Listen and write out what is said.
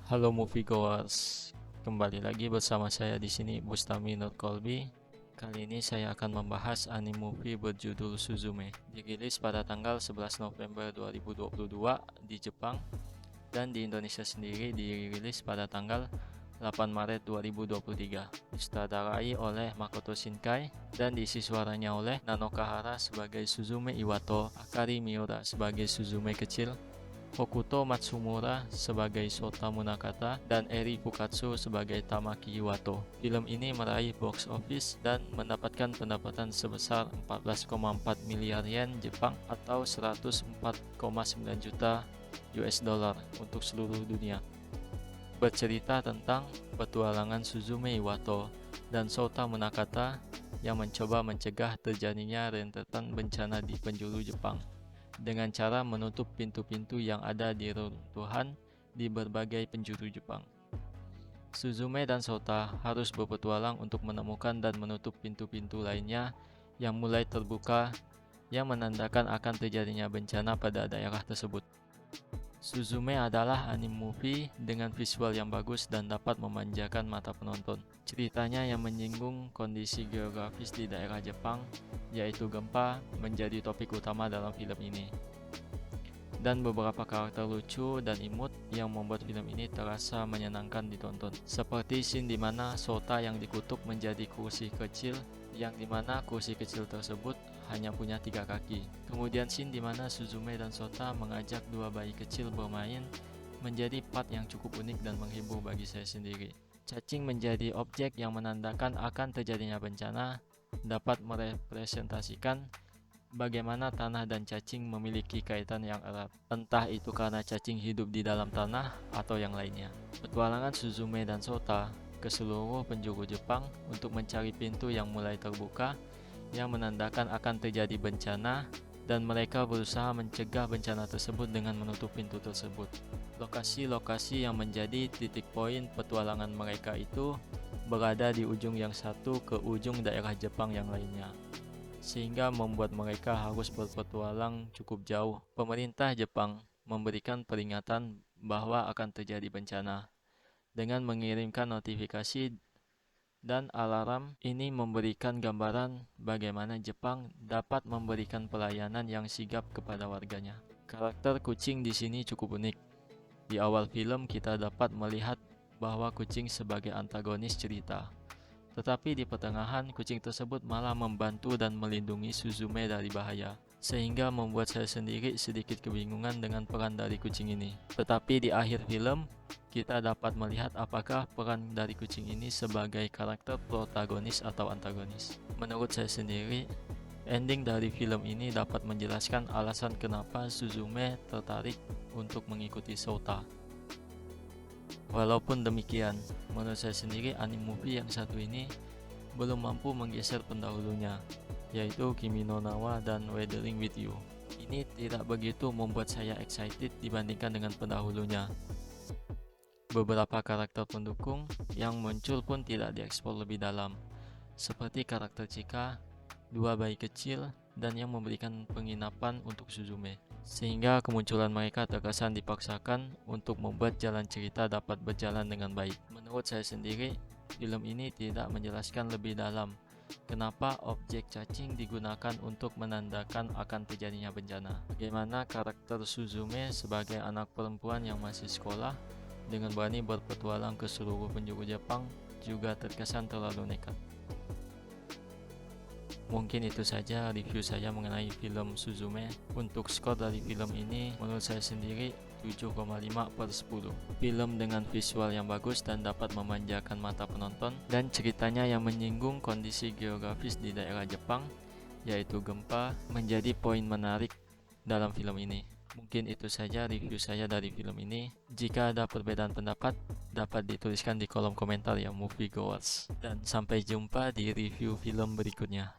Halo moviegoers, kembali lagi bersama saya di sini Bustami Nur Kolbi. Kali ini saya akan membahas anime movie berjudul Suzume. Dirilis pada tanggal 11 November 2022 di Jepang dan di Indonesia sendiri dirilis pada tanggal 8 Maret 2023. Disutradarai oleh Makoto Shinkai dan diisi suaranya oleh Nano Kahara sebagai Suzume Iwato, Akari Miura sebagai Suzume kecil, Hokuto Matsumura sebagai Sota Munakata, dan Eri Fukatsu sebagai Tamaki Iwato. Film ini meraih box office dan mendapatkan pendapatan sebesar 14,4 miliar yen Jepang atau 104,9 juta US dollar untuk seluruh dunia. Bercerita tentang petualangan Suzume Iwato dan Sota Munakata yang mencoba mencegah terjadinya rentetan bencana di penjuru Jepang dengan cara menutup pintu-pintu yang ada di reruntuhan di berbagai penjuru Jepang. Suzume dan Sota harus berpetualang untuk menemukan dan menutup pintu-pintu lainnya yang mulai terbuka yang menandakan akan terjadinya bencana pada daerah tersebut. Suzume adalah anime movie dengan visual yang bagus dan dapat memanjakan mata penonton. Ceritanya yang menyinggung kondisi geografis di daerah Jepang, yaitu gempa, menjadi topik utama dalam film ini. Dan beberapa karakter lucu dan imut yang membuat film ini terasa menyenangkan ditonton. Seperti scene di mana Sota yang dikutuk menjadi kursi kecil, yang dimana kursi kecil tersebut hanya punya 3 kaki. Kemudian scene di mana Suzume dan Sota mengajak 2 bayi kecil bermain menjadi part yang cukup unik dan menghibur bagi saya sendiri. Cacing menjadi objek yang menandakan akan terjadinya bencana, dapat merepresentasikan bagaimana tanah dan cacing memiliki kaitan yang erat. Entah itu karena cacing hidup di dalam tanah atau yang lainnya. Petualangan Suzume dan Sota ke seluruh penjuru Jepang untuk mencari pintu yang mulai terbuka yang menandakan akan terjadi bencana, dan mereka berusaha mencegah bencana tersebut dengan menutup pintu tersebut. Lokasi-lokasi yang menjadi titik poin petualangan mereka itu berada di ujung yang satu ke ujung daerah Jepang yang lainnya, sehingga membuat mereka harus berpetualang cukup jauh. Pemerintah Jepang memberikan peringatan bahwa akan terjadi bencana dengan mengirimkan notifikasi dan alarm. Ini memberikan gambaran bagaimana Jepang dapat memberikan pelayanan yang sigap kepada warganya. Karakter kucing di sini cukup unik. Di awal film kita dapat melihat bahwa kucing sebagai antagonis cerita. Tetapi di pertengahan, kucing tersebut malah membantu dan melindungi Suzume dari bahaya, sehingga membuat saya sendiri sedikit kebingungan dengan peran dari kucing ini. Tetapi di akhir film, kita dapat melihat apakah peran dari kucing ini sebagai karakter protagonis atau antagonis. Menurut saya sendiri, ending dari film ini dapat menjelaskan alasan kenapa Suzume tertarik untuk mengikuti Sota. Walaupun demikian, menurut saya sendiri anime movie yang satu ini belum mampu menggeser pendahulunya, yaitu Kimi no Na wa dan Weathering with You. Ini tidak begitu membuat saya excited dibandingkan dengan pendahulunya. Beberapa karakter pendukung yang muncul pun tidak dieksplor lebih dalam, seperti karakter Chika, 2 bayi kecil, dan yang memberikan penginapan untuk Suzume, sehingga kemunculan mereka terkesan dipaksakan untuk membuat jalan cerita dapat berjalan dengan baik. Menurut saya sendiri, film ini tidak menjelaskan lebih dalam kenapa objek cacing digunakan untuk menandakan akan terjadinya bencana. Bagaimana karakter Suzume sebagai anak perempuan yang masih sekolah dengan berani berpetualang ke seluruh penjuru Jepang juga terkesan terlalu nekat. Mungkin itu saja review saya mengenai film Suzume. Untuk skor dari film ini, menurut saya sendiri 7,5/10. Film dengan visual yang bagus dan dapat memanjakan mata penonton, dan ceritanya yang menyinggung kondisi geografis di daerah Jepang, yaitu gempa, menjadi poin menarik dalam film ini. Mungkin itu saja review saya dari film ini. Jika ada perbedaan pendapat, dapat dituliskan di kolom komentar ya moviegoers. Dan sampai jumpa di review film berikutnya.